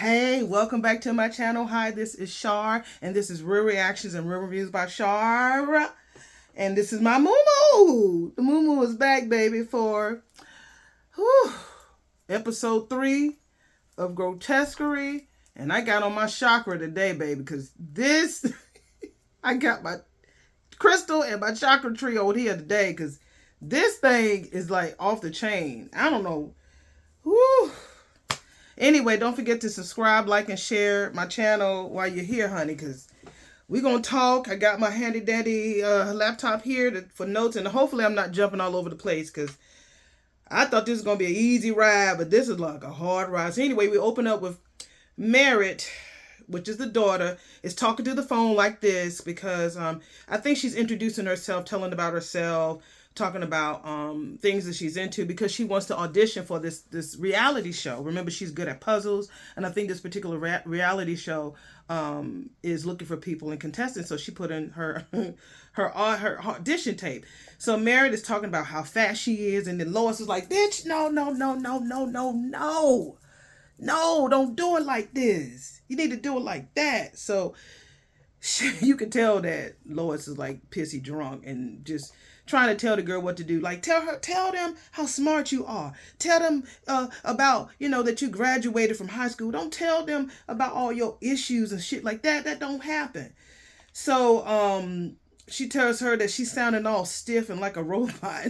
Hey, welcome back to my channel. Hi, this is Shar, and this is Real Reactions and Real Reviews by Shar. And this is my MUMU. The MUMU is back, baby, for episode 3 of Grotesquerie. And I got on my chakra today, baby, because this, I got my crystal and my chakra trio here today, because this thing is like off the chain. I don't know. Whew. Anyway, don't forget to subscribe, like, and share my channel while you're here, honey, because we're going to talk. I got my handy-dandy laptop here for notes, and hopefully I'm not jumping all over the place, because I thought this was going to be an easy ride, but this is like a hard ride. So anyway, we open up with Merritt, which is the daughter, is talking to the phone like this because I think she's introducing herself, telling about herself, talking about things that she's into because she wants to audition for this reality show. Remember, she's good at puzzles, and I think this particular reality show is looking for people and contestants. So she put in her her audition tape. So Merritt is talking about how fat she is, and then Lois is like, "Bitch, no, don't do it like this. You need to do it like that." So you can tell that Lois is like pissy drunk and just trying to tell the girl what to do. Like, tell them how smart you are. Tell them about, that you graduated from high school. Don't tell them about all your issues and shit like that. That don't happen. So she tells her that she's sounding all stiff and like a robot.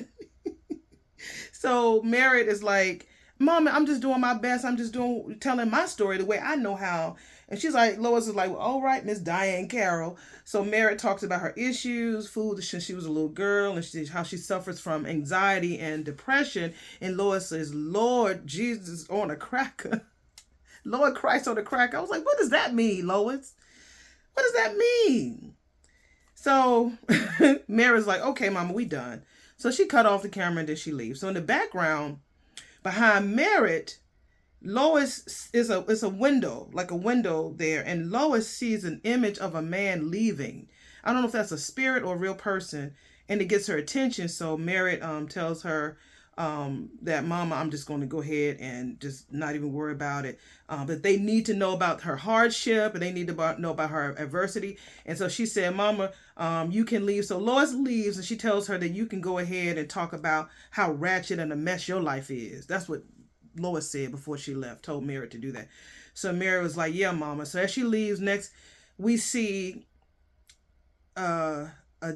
So Merritt is like, "Mama, I'm just doing my best. I'm just telling my story the way I know how." And she's like, Lois is like, "Well, all right, Miss Diane Carroll." So Merritt talks about her issues, food since she was a little girl, and how she suffers from anxiety and depression. And Lois says, "Lord Jesus on a cracker." Lord Christ on a cracker. I was like, what does that mean, Lois? What does that mean? So Merritt's like, "Okay, Mama, we done." So she cut off the camera and then she leaves. So in the background, behind Merritt, Lois is a window, like a window there, and Lois sees an image of a man leaving. I don't know if that's a spirit or a real person, and it gets her attention. So Merritt tells her that, "Mama, I'm just going to go ahead and just not even worry about it." But they need to know about her hardship, and they need to know about her adversity. And so she said, "Mama, you can leave." So Lois leaves, and she tells her that you can go ahead and talk about how ratchet and a mess your life is. That's what Lois said before she left, told Merritt to do that. So Merritt was like, "Yeah, Mama." So as she leaves, next we see a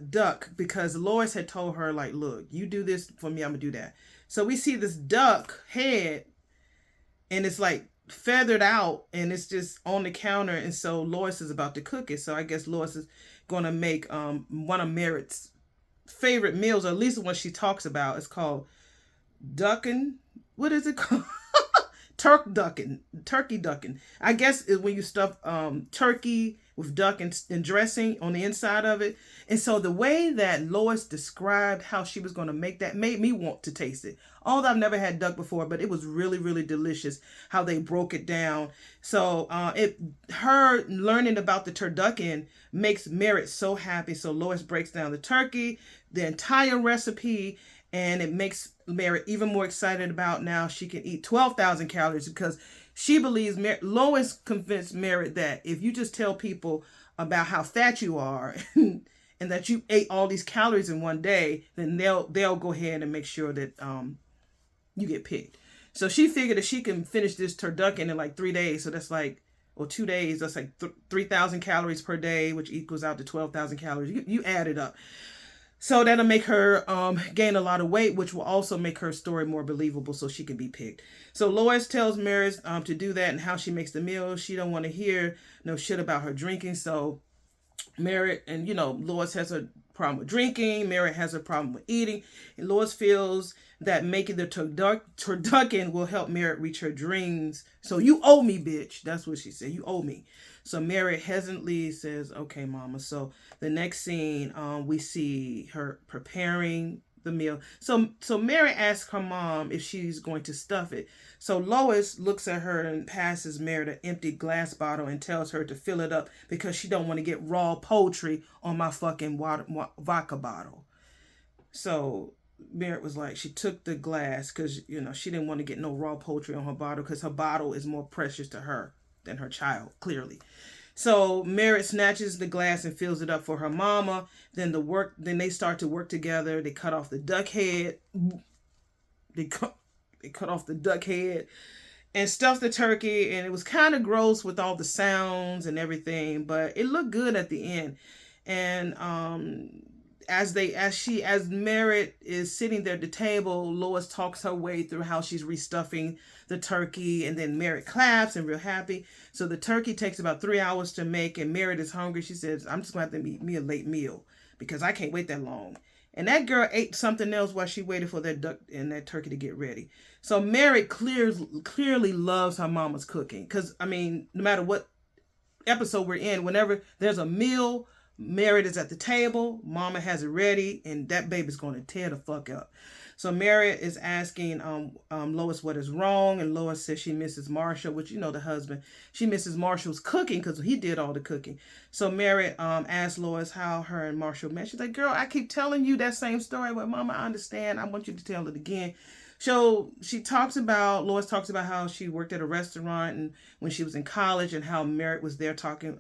duck, because Lois had told her, like, "Look, you do this for me, I'm gonna do that." So we see this duck head, and it's like feathered out, and it's just on the counter, and so Lois is about to cook it. So I guess Lois is gonna make one of Merritt's favorite meals, or at least the one she talks about. It's called ducking. What is it called? Turkey ducking. I guess is when you stuff turkey with duck and dressing on the inside of it. And so the way that Lois described how she was going to make that made me want to taste it. Although I've never had duck before, but it was really, really delicious how they broke it down. So her learning about the turducken makes Merritt so happy. So Lois breaks down the turkey, the entire recipe, and it makes Merritt even more excited about now she can eat 12,000 calories, because she believes Lois convinced Merritt that if you just tell people about how fat you are and that you ate all these calories in one day, then they'll go ahead and make sure that you get picked. So she figured that she can finish this turducken in like 3 days. So that's like, or 2 days, that's like 3,000 calories per day, which equals out to 12,000 calories. You add it up. So that'll make her gain a lot of weight, which will also make her story more believable so she can be picked. So Lois tells Merritt to do that and how she makes the meal. She don't want to hear no shit about her drinking. So Merritt, and Lois has a problem with drinking. Merritt has a problem with eating. And Lois feels that making the turducken will help Merritt reach her dreams. So you owe me, bitch. That's what she said. You owe me. So Merritt hesitantly says, "Okay, Mama." So the next scene, we see her preparing the meal. So Merritt asks her mom if she's going to stuff it. So Lois looks at her and passes Merritt an empty glass bottle and tells her to fill it up because she don't want to get raw poultry on my fucking vodka bottle. So Merritt was like, she took the glass because, she didn't want to get no raw poultry on her bottle because her bottle is more precious to her than her child, clearly. So Merritt snatches the glass and fills it up for her mama. Then they start to work together. They cut off the duck head. They cut off the duck head and stuffed the turkey, and it was kind of gross with all the sounds and everything, but it looked good at the end. And as Merritt is sitting there at the table, Lois talks her way through how she's restuffing the turkey, and then Merritt claps and real happy. So the turkey takes about 3 hours to make, and Merritt is hungry. She says, I'm just going to have to eat me a late meal because I can't wait that long. And that girl ate something else while she waited for that duck and that turkey to get ready. So Merritt clearly loves her mama's cooking. Because, I mean, no matter what episode we're in, whenever there's a meal, Merritt is at the table, mama has it ready, and that baby's going to tear the fuck up. So Merritt is asking Lois what is wrong, and Lois says she misses Marshall, which, you know, the husband. She misses Marshall's cooking because he did all the cooking. So Merritt asks Lois how her and Marshall met. She's like, girl, I keep telling you that same story. Well, mama, I understand. I want you to tell it again. So Lois talks about how she worked at a restaurant and when she was in college, and how Marshall was there talking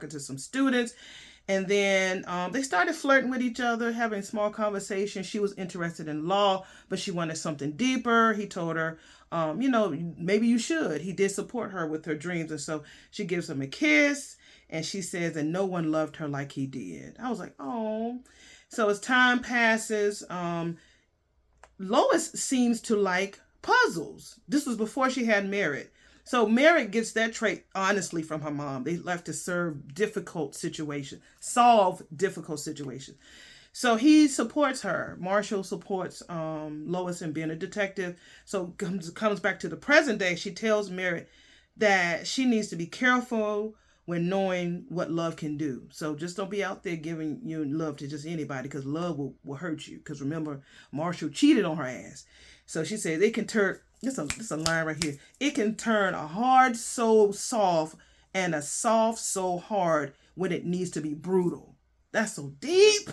to some students. And then they started flirting with each other, having small conversations. She was interested in law, but she wanted something deeper. He told her, maybe you should. He did support her with her dreams. And so she gives him a kiss, and she says that no one loved her like he did. I was like, oh. So as time passes, Lois seems to like puzzles. This was before she had Merritt. So Merritt gets that trait honestly from her mom. They left to solve difficult situations. So he supports her. Marshall supports Lois in being a detective. So comes back to the present day. She tells Merritt that she needs to be careful when knowing what love can do. So just don't be out there giving your love to just anybody, because love will hurt you. Because remember, Marshall cheated on her ass. So she says it can turn, this is a line right here. It can turn a hard so soft and a soft so hard when it needs to be brutal. That's so deep.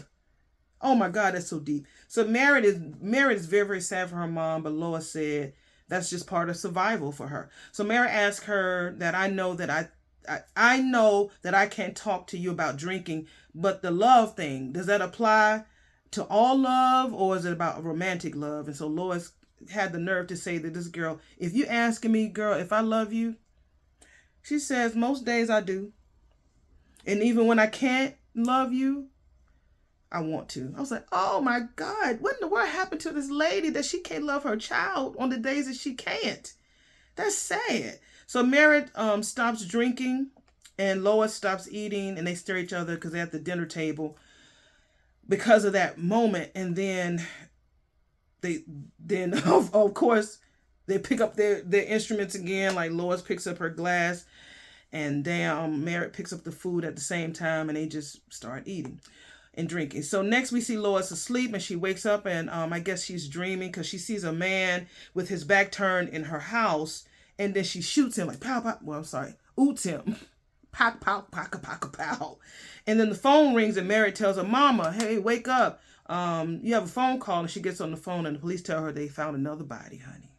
Oh my God, that's so deep. So Merritt is very, very sad for her mom, but Lois said that's just part of survival for her. So Merritt asked her that I know that I can't talk to you about drinking, but the love thing, does that apply to all love, or is it about romantic love? And so Lois had the nerve to say that this girl, if you asking me, girl, if I love you, she says, most days I do. And even when I can't love you, I want to. I was like, oh my God, what in the world happened to this lady that she can't love her child on the days that she can't? That's sad. So Merritt stops drinking, and Lois stops eating, and they stare at each other because they're at the dinner table because of that moment. And then of course they pick up their instruments again. Like Lois picks up her glass, and Merritt picks up the food at the same time, and they just start eating and drinking. So next we see Lois asleep, and she wakes up, and I guess she's dreaming because she sees a man with his back turned in her house, and then she shoots him like pow pow. Well, I'm sorry, oots him, pow pow pow pow pow. And then the phone rings, and Merritt tells her, "Mama, hey, wake up. You have a phone call." And she gets on the phone, and the police tell her they found another body, honey.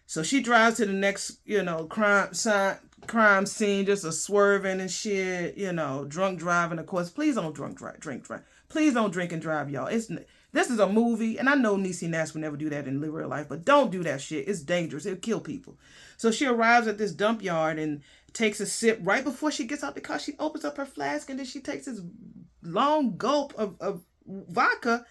So she drives to the next, crime scene, just a swerving and shit, drunk driving. Of course, please don't drink drive. Please don't drink and drive, y'all. This is a movie, and I know Niecy Nash would never do that in real life, but don't do that shit. It's dangerous. It'll kill people. So she arrives at this dump yard and takes a sip. Right before she gets out the car, she opens up her flask, and then she takes this long gulp of vodka.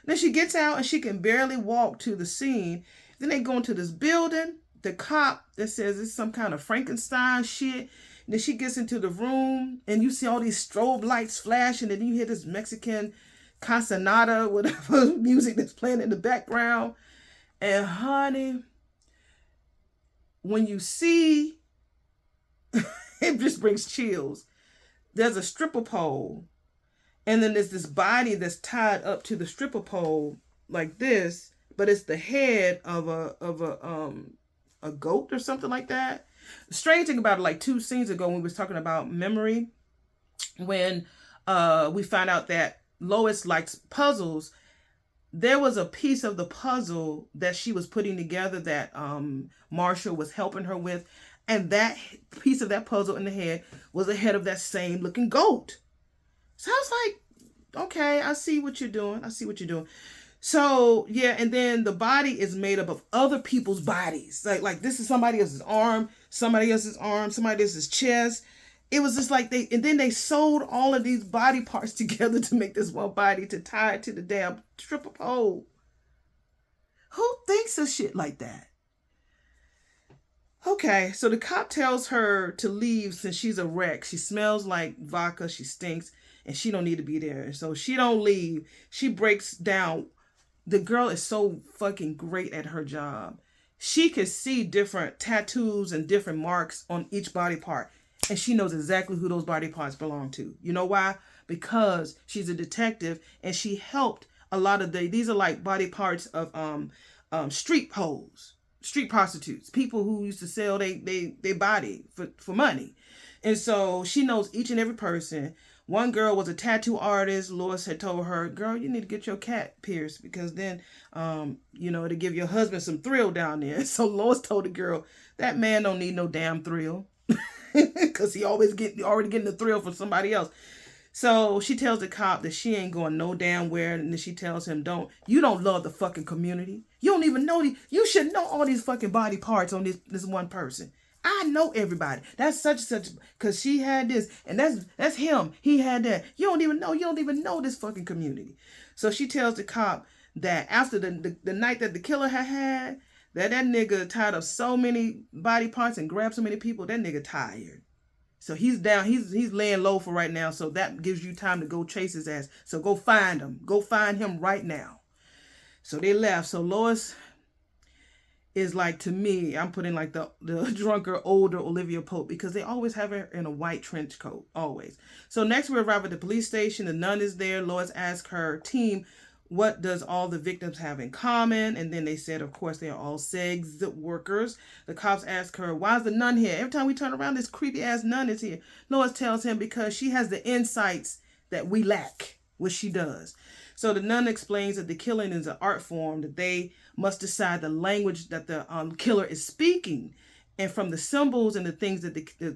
Then she gets out, and she can barely walk to the scene. Then they go into this building. The cop that says it's some kind of Frankenstein shit. And then she gets into the room, and you see all these strobe lights flashing, and then you hear this Mexican casanata, whatever music that's playing in the background. And honey, when you see, it just brings chills. There's a stripper pole, and then there's this body that's tied up to the stripper pole like this, but it's the head of a goat or something like that. The strange thing about it, like 2 scenes ago when we was talking about memory, when we found out that Lois likes puzzles, there was a piece of the puzzle that she was putting together that Marshall was helping her with. And that piece of that puzzle in the head was the head of that same looking goat. So I was like, okay, I see what you're doing. I see what you're doing. So yeah, and then the body is made up of other people's bodies. Like this is somebody else's arm, somebody else's arm, somebody else's chest. It was just like and then they sewed all of these body parts together to make this one body to tie it to the damn stripper pole. Who thinks of shit like that? Okay, so the cop tells her to leave since she's a wreck. She smells like vodka, she stinks, and she don't need to be there. So she don't leave. She breaks down. The girl is so fucking great at her job. She could see different tattoos and different marks on each body part. And she knows exactly who those body parts belong to. You know why? Because she's a detective and she helped a lot of these are like body parts of street hoes, street prostitutes, people who used to sell their body for money. And so she knows each and every person. One girl was a tattoo artist. Lois had told her, girl, you need to get your cat pierced because then, it'll give your husband some thrill down there. So Lois told the girl, that man don't need no damn thrill because he already getting the thrill from somebody else. So she tells the cop that she ain't going no damn where. And then she tells him, you don't love the fucking community. You don't even know, you should know all these fucking body parts on this one person. I know everybody. That's such, because she had this, and that's him. He had that. You don't even know this fucking community. So she tells the cop that after the night that the killer had, that nigga tied up so many body parts and grabbed so many people, that nigga tired. So he's down, he's laying low for right now, so that gives you time to go chase his ass. So go find him. Go find him right now. So they left. So Lois is like, to me, I'm putting like the drunker, older Olivia Pope because they always have her in a white trench coat, always. So next we arrive at the police station. The nun is there. Lois asks her team, what does all the victims have in common? And then they said, of course, they are all sex workers. The cops ask her, why is the nun here? Every time we turn around, this creepy ass nun is here. Lois tells him because she has the insights that we lack, which she does. So the nun explains that the killing is an art form, that they must decide the language that the killer is speaking, and from the symbols and the things that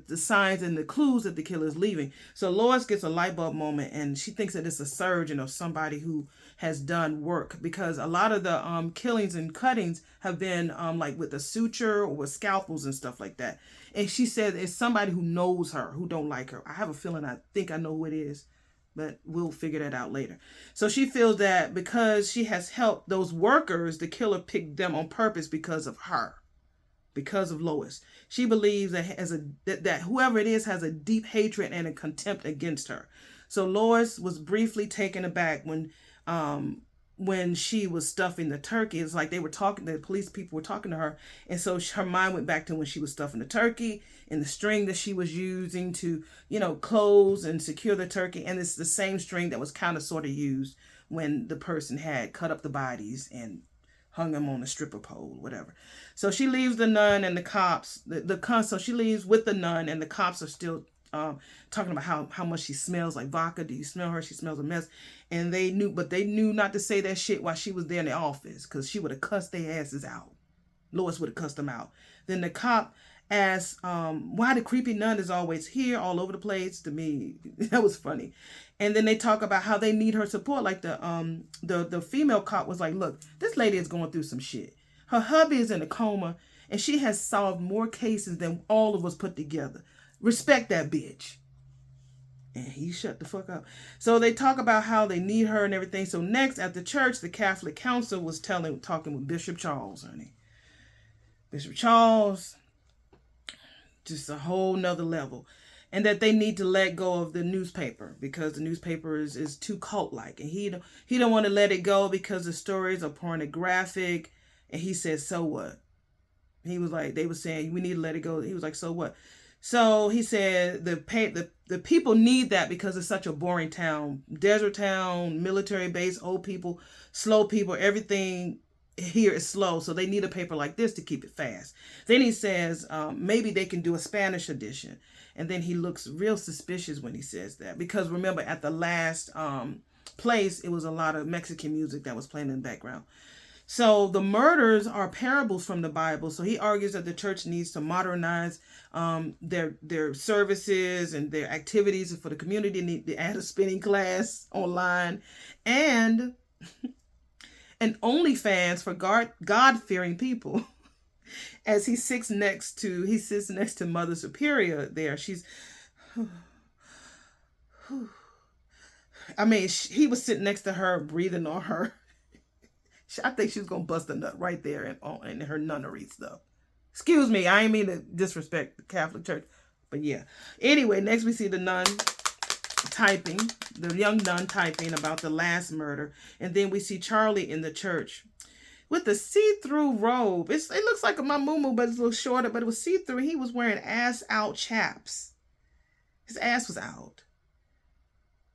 the signs and the clues that the killer is leaving. So Lois gets a light bulb moment, and she thinks that it's a surgeon or somebody who has done work, because a lot of the killings and cuttings have been like with a suture or with scalpels and stuff like that. And she said it's somebody who knows her, who don't like her. I have a feeling, I think I know who it is, but we'll figure that out later. So she feels that because she has helped those workers, the killer picked them on purpose because of her, because of Lois. She believes that whoever it is has a deep hatred and a contempt against her. So Lois was briefly taken aback when she was stuffing the turkey. It's like the police people were talking to her. And so her mind went back to when she was stuffing the turkey and the string that she was using to, close and secure the turkey. And it's the same string that was kind of sort of used when the person had cut up the bodies and hung them on a stripper pole, whatever. So she leaves the nun and the cops. So she leaves with the nun, and the cops are still talking about how much she smells like vodka. Do you smell her? She smells a mess. And they knew not to say that shit while she was there in the office, because she would have cussed their asses out. Lois would have cussed them out. Then the cop asks why the creepy nun is always here, all over the place. To me, that was funny. And then they talk about how they need her support. Like the female cop was like, look, this lady is going through some shit. Her hubby is in a coma, and she has solved more cases than all of us put together. Respect that bitch. And he shut the fuck up. So they talk about how they need her and everything. So next at the church, the Catholic Council was talking with Bishop Charles, honey. Bishop Charles, just a whole nother level. And that they need to let go of the newspaper because the newspaper is too cult-like. And he don't want to let it go because the stories are pornographic. And he said, so what? He was like, they were saying, we need to let it go. He was like, so what? So he said the people need that because it's such a boring town. Desert town, military base, old people, slow people, everything here is slow. So they need a paper like this to keep it fast. Then he says maybe they can do a Spanish edition. And then he looks real suspicious when he says that. Because remember, at the last place, it was a lot of Mexican music that was playing in the background. So the murders are parables from the Bible. So he argues that the church needs to modernize their services and their activities for the community. They need to add a spinning class online and an OnlyFans for God-fearing people. As he sits next to Mother Superior there. She's, I mean, he was sitting next to her, breathing on her. I think she was going to bust a nut right there in her nunnery stuff. Excuse me, I ain't mean to disrespect the Catholic Church. But yeah. Anyway, next we see the nun typing, the young nun typing about the last murder. And then we see Charlie in the church with the see-through robe. It looks like my MUMU, but it's a little shorter, but it was see-through. He was wearing ass-out chaps. His ass was out.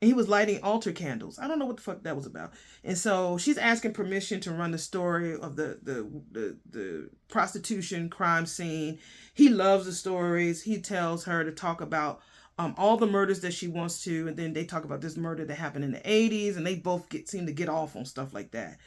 And he was lighting altar candles. I don't know what the fuck that was about. And so she's asking permission to run the story of the prostitution crime scene. He loves the stories. He tells her to talk about all the murders that she wants to. And then they talk about this murder that happened in the 80s. And they both seem to get off on stuff like that.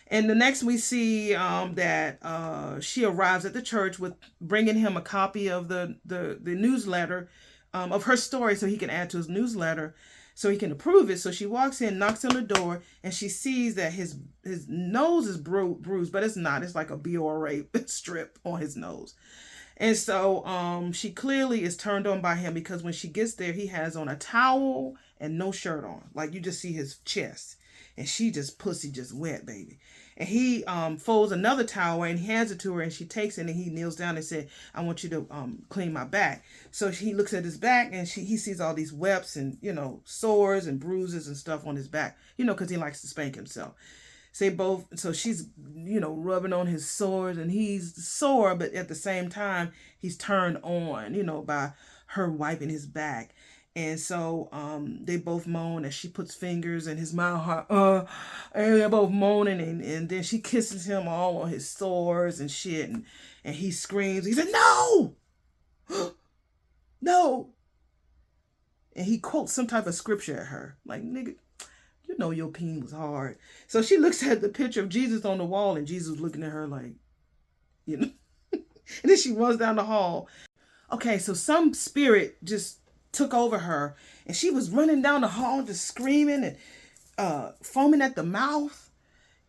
And the next we see that she arrives at the church with bringing him a copy of the newsletter of her story so he can add to his newsletter so he can approve it. So she walks in, knocks on the door, and she sees that his nose is bruised, but it's not. It's like a BORA strip on his nose. And so she clearly is turned on by him because when she gets there, he has on a towel and no shirt on. Like you just see his chest. And she just pussy just wet, baby. And he folds another towel and he hands it to her and she takes it and he kneels down and said, I want you to clean my back. So he looks at his back and he sees all these webs and, sores and bruises and stuff on his back, because he likes to spank himself. So she's, rubbing on his sores and he's sore, but at the same time, he's turned on, by her wiping his back. And so they both moan as she puts fingers in his mouth, and they're both moaning, and then she kisses him all on his sores and shit, and he screams. He said, no! No! And he quotes some type of scripture at her. Like, nigga, your peen was hard. So she looks at the picture of Jesus on the wall, and Jesus looking at her like, And then she runs down the hall. Okay, so some spirit just took over her and she was running down the hall just screaming and foaming at the mouth.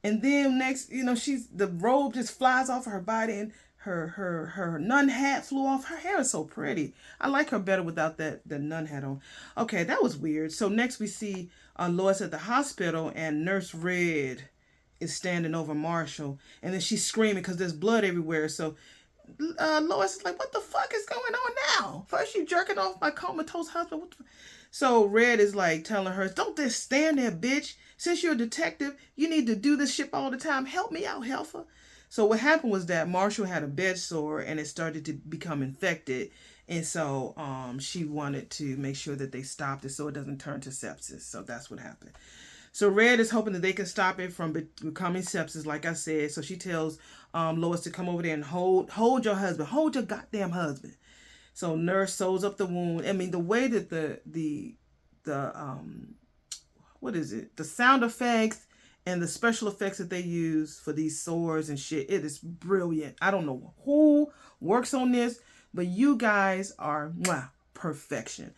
And then next, the robe just flies off of her body and her nun hat flew off. Her hair is so pretty. I like her better without the nun hat on. Okay, that was weird. So next we see Lois at the hospital and Nurse Red is standing over Marshall and then she's screaming because there's blood everywhere. So Lois is like, what the fuck is going on now? First you jerking off my comatose husband. So Red is like telling her, don't just stand there, bitch. Since you're a detective, you need to do this shit all the time. Help me out, heifer. So what happened was that Marshall had a bed sore and it started to become infected. And so she wanted to make sure that they stopped it so it doesn't turn to sepsis. So that's what happened. So Red is hoping that they can stop it from becoming sepsis, like I said. So she tells Lois to come over there and hold your husband. Hold your goddamn husband. So Nurse sews up the wound. I mean, the way that the what is it? The sound effects and the special effects that they use for these sores and shit, it is brilliant. I don't know who works on this, but you guys are perfection.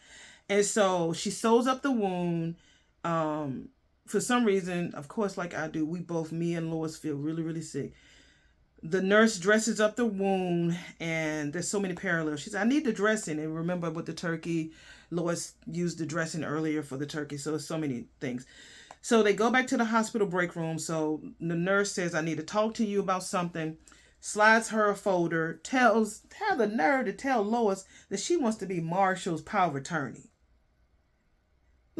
And so she sews up the wound. For some reason, of course, like I do, me and Lois feel really, really sick. The nurse dresses up the wound and there's so many parallels. She said, I need the dressing. And remember with the turkey, Lois used the dressing earlier for the turkey. So it's so many things. So they go back to the hospital break room. So the nurse says, I need to talk to you about something. Slides her a folder, have the nerve to tell Lois that she wants to be Marshall's power of attorney.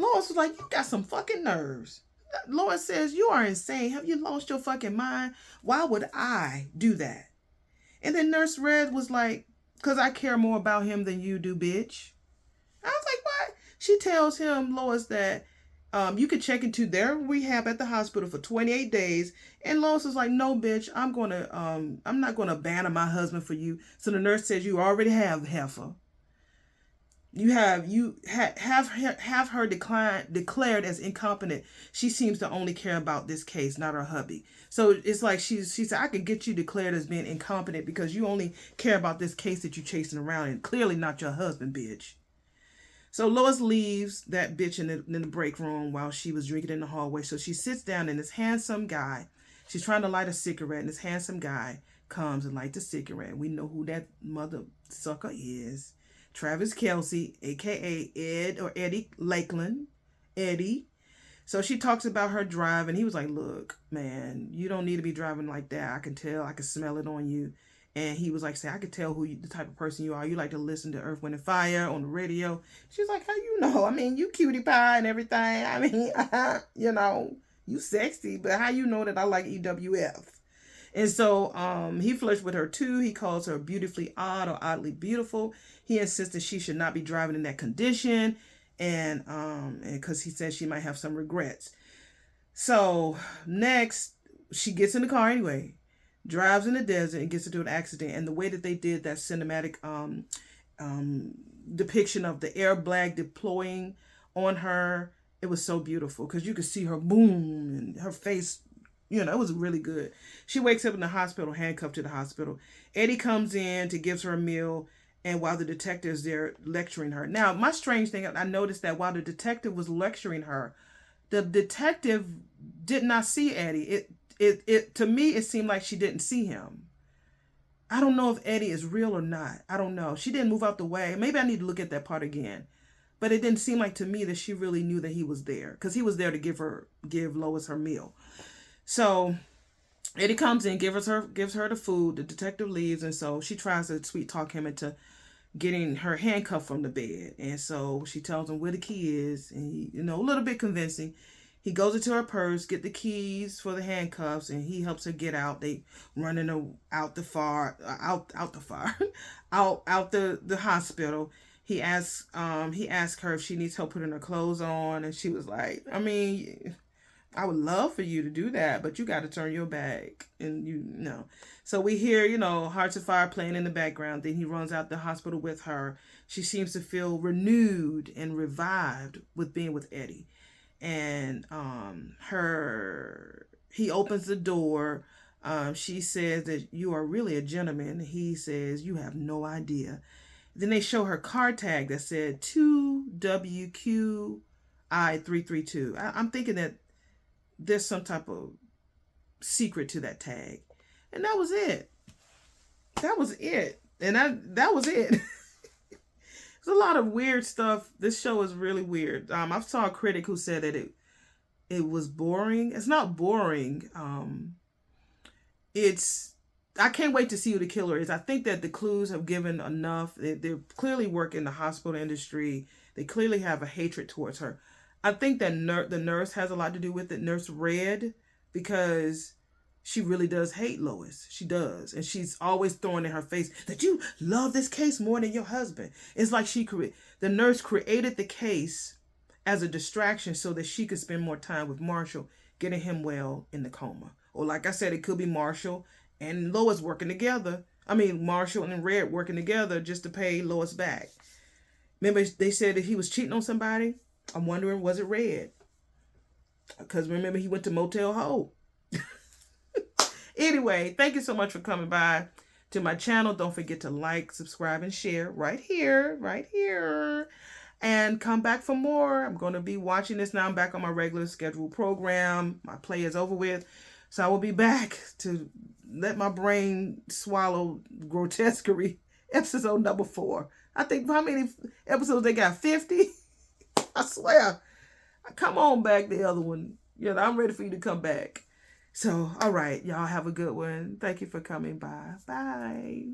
Lois was like, you got some fucking nerves. Lois says, you are insane. Have you lost your fucking mind? Why would I do that? And then Nurse Red was like, because I care more about him than you do, bitch. I was like, what? She tells him, Lois, that you could check into their rehab at the hospital for 28 days. And Lois was like, no, bitch, I'm not going to abandon my husband for you. So the nurse says, you already have heifer. Have her declared as incompetent. She seems to only care about this case, not her hubby. So it's like she said, I could get you declared as being incompetent because you only care about this case that you're chasing around, and clearly not your husband, bitch. So Lois leaves that bitch in the break room while she was drinking in the hallway. So she sits down, and this handsome guy, she's trying to light a cigarette, and this handsome guy comes and lights a cigarette. We know who that mother sucker is. Travis Kelsey, a.k.a. Ed or Eddie Lakeland. Eddie. So she talks about her drive, and he was like, look, man, you don't need to be driving like that. I can tell. I can smell it on you. And he was like, say, I could tell the type of person you are. You like to listen to Earth, Wind, and Fire on the radio. She's like, how you know? I mean, you cutie pie and everything. I mean, you know, you sexy, but how you know that I like EWF? And so he flirts with her too. He calls her beautifully odd or oddly beautiful. He insists that she should not be driving in that condition, and because he says she might have some regrets. So next, she gets in the car anyway, drives in the desert, and gets into an accident. And the way that they did that cinematic depiction of the airbag deploying on her, it was so beautiful because you could see her boom and her face. You know, it was really good. She wakes up in the hospital, handcuffed to the hospital. Eddie comes in to give her a meal, and while the detective is there lecturing her. Now, my strange thing, I noticed that while the detective was lecturing her, the detective did not see Eddie. It to me, it seemed like she didn't see him. I don't know if Eddie is real or not. I don't know. She didn't move out the way. Maybe I need to look at that part again. But it didn't seem like to me that she really knew that he was there, because he was there to give Lois her meal. So Eddie comes in, gives her the food. The detective leaves, and so she tries to sweet talk him into getting her handcuffed from the bed. And so she tells him where the key is, and he, you know, a little bit convincing. He goes into her purse, get the keys for the handcuffs, and he helps her get out. They running out the hospital. He asks her if she needs help putting her clothes on, and she was like, I mean, I would love for you to do that, but you got to turn your back. And you know. So we hear, you know, Hearts of Fire playing in the background. Then he runs out the hospital with her. She seems to feel renewed and revived with being with Eddie. And he opens the door. She says that you are really a gentleman. He says, you have no idea. Then they show her car tag that said 2WQI332. I'm thinking that there's some type of secret to that tag. And that was it. That was it. And that was it. There's a lot of weird stuff. This show is really weird. I saw a critic who said that it was boring. It's not boring. I can't wait to see who the killer is. I think that the clues have given enough. They clearly work in the hospital industry. They clearly have a hatred towards her. I think that the nurse has a lot to do with it, Nurse Red, because she really does hate Lois. She does. And she's always throwing in her face that you love this case more than your husband. It's like the nurse created the case as a distraction so that she could spend more time with Marshall, getting him well in the coma. Or like I said, it could be Marshall and Lois working together. I mean, Marshall and Red working together just to pay Lois back. Remember, they said that he was cheating on somebody? I'm wondering, was it Red? Because remember, he went to Motel Hope. Anyway, thank you so much for coming by to my channel. Don't forget to like, subscribe, and share right here. And come back for more. I'm going to be watching this now. I'm back on my regular scheduled program. My play is over with. So I will be back to let my brain swallow Grotesquerie episode number 4. I think, how many episodes they got? 50? I swear. Come on back, the other one. Yeah, I'm ready for you to come back. So, all right, y'all have a good one. Thank you for coming by. Bye.